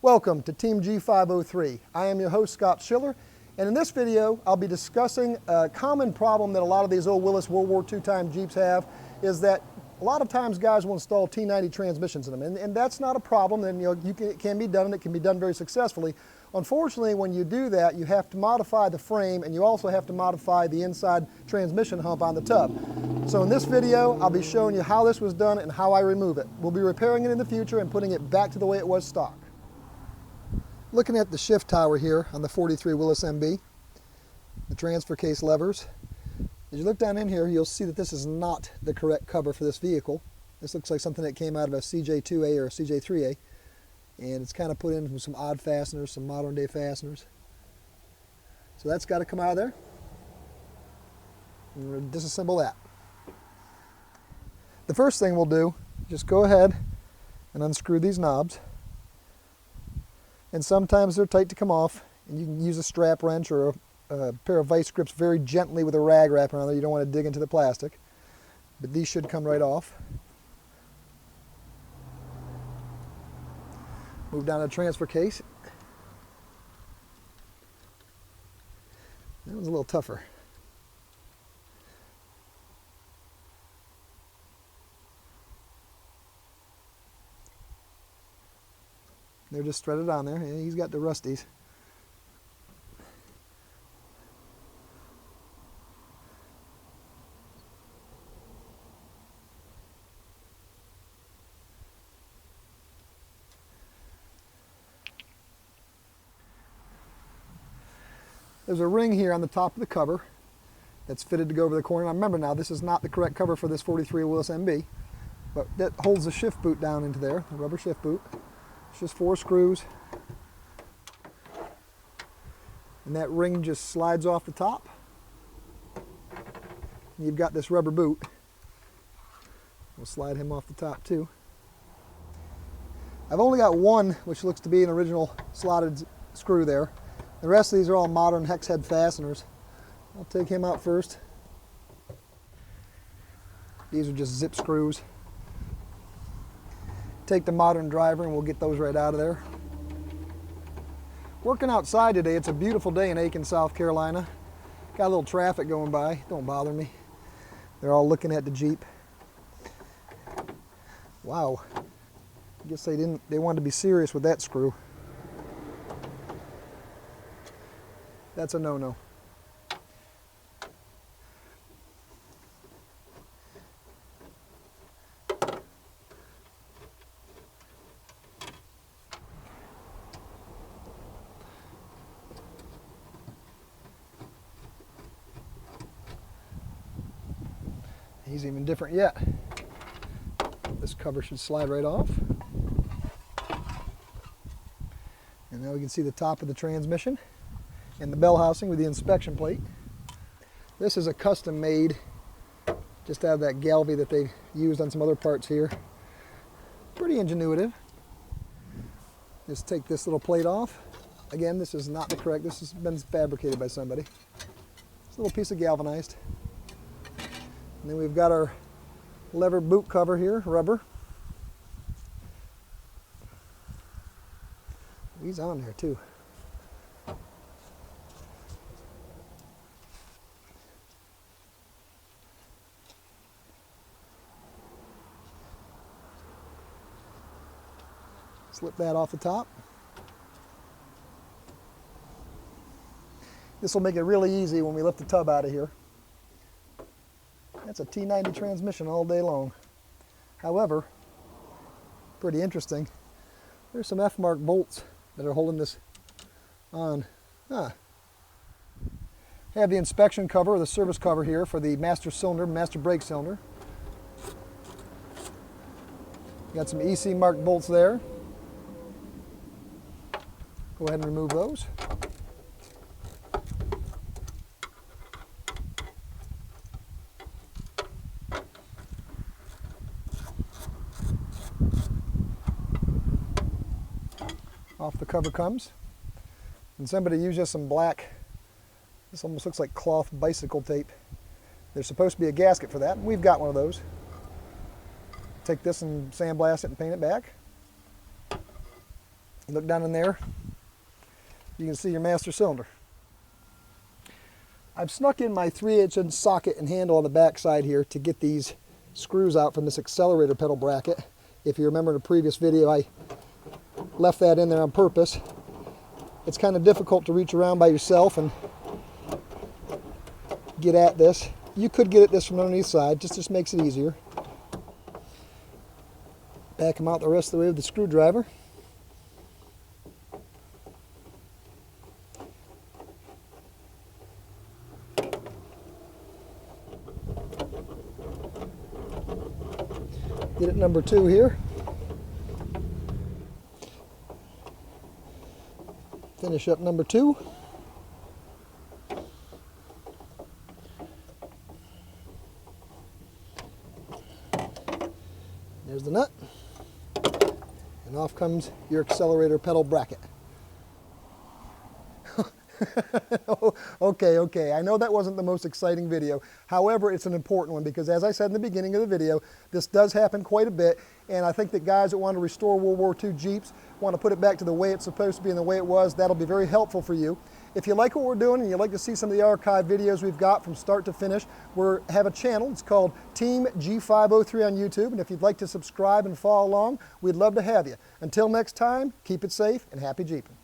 Welcome to Team G503. I am your host, Scott Schiller, and in this video, I'll be discussing a common problem that a lot of these old Willys World War II time Jeeps have, is that a lot of times guys will install T90 transmissions in them, and that's not a problem, and it can be done, and it can be done very successfully. Unfortunately, when you do that, you have to modify the frame, and you also have to modify the inside transmission hump on the tub. So in this video, I'll be showing you how this was done and how I remove it. We'll be repairing it in the future and putting it back to the way it was stock. Looking at the shift tower here on the 43 Willys MB, the transfer case levers. As you look down in here, you'll see that this is not the correct cover for this vehicle. This looks like something that came out of a CJ2A or a CJ3A, and it's kind of put in with some odd fasteners, some modern day fasteners. So that's got to come out of there. And we're going to disassemble that. The first thing we'll do, just go ahead and unscrew these knobs. And sometimes they're tight to come off, and you can use a strap wrench or a pair of vice grips very gently with a rag wrap around there. You don't want to dig into the plastic, but these should come right off. Move down to the transfer case. That one's a little tougher. They're just threaded on there, and he's got the rusties. There's a ring here on the top of the cover that's fitted to go over the corner. Now remember, now this is not the correct cover for this 43 Willys MB, but that holds the shift boot down into there, the rubber shift boot. It's just 4 screws, and that ring just slides off the top. And you've got this rubber boot. We'll slide him off the top too. I've only got one which looks to be an original slotted screw there. The rest of these are all modern hex head fasteners. I'll take him out first. These are just zip screws. Take the modern driver and we'll get those right out of there. Working outside today, it's a beautiful day in Aiken, South Carolina. Got a little traffic going by, don't bother me. They're all looking at the Jeep. Wow, I guess they wanted to be serious with that screw. That's a no-no. He's even different yet. This cover should slide right off. And now we can see the top of the transmission and the bell housing with the inspection plate. This is a custom made, just out of that galvy that they used on some other parts here. Pretty ingenuitive. Just take this little plate off. Again, this is not the correct, this has been fabricated by somebody. It's a little piece of galvanized. And then we've got our lever boot cover here, rubber. He's on there too. Slip that off the top. This will make it really easy when we lift the tub out of here. That's a T90 transmission all day long. However, pretty interesting, there's some F-mark bolts that are holding this on. Have the inspection cover or the service cover here for the master cylinder, master brake cylinder. Got some EC marked bolts there. Go ahead and remove those. Off the cover comes. And somebody used just some black, this almost looks like cloth bicycle tape. There's supposed to be a gasket for that, and we've got one of those. Take this and sandblast it and paint it back. You look down in there, you can see your master cylinder. I've snuck in my 3/8" socket and handle on the back side here to get these screws out from this accelerator pedal bracket. If you remember in a previous video, I left that in there on purpose. It's kind of difficult to reach around by yourself and get at this. You could get at this from underneath side, just makes it easier. Back them out the rest of the way with the screwdriver. Get it number 2 here. Finish up number 2. There's the nut. And off comes your accelerator pedal bracket. Okay. I know that wasn't the most exciting video. However, it's an important one because, as I said in the beginning of the video, this does happen quite a bit. And I think that guys that want to restore World War II Jeeps, want to put it back to the way it's supposed to be and the way it was, that'll be very helpful for you. If you like what we're doing and you'd like to see some of the archive videos we've got from start to finish, we have a channel. It's called Team G503 on YouTube. And if you'd like to subscribe and follow along, we'd love to have you. Until next time, keep it safe and happy Jeeping.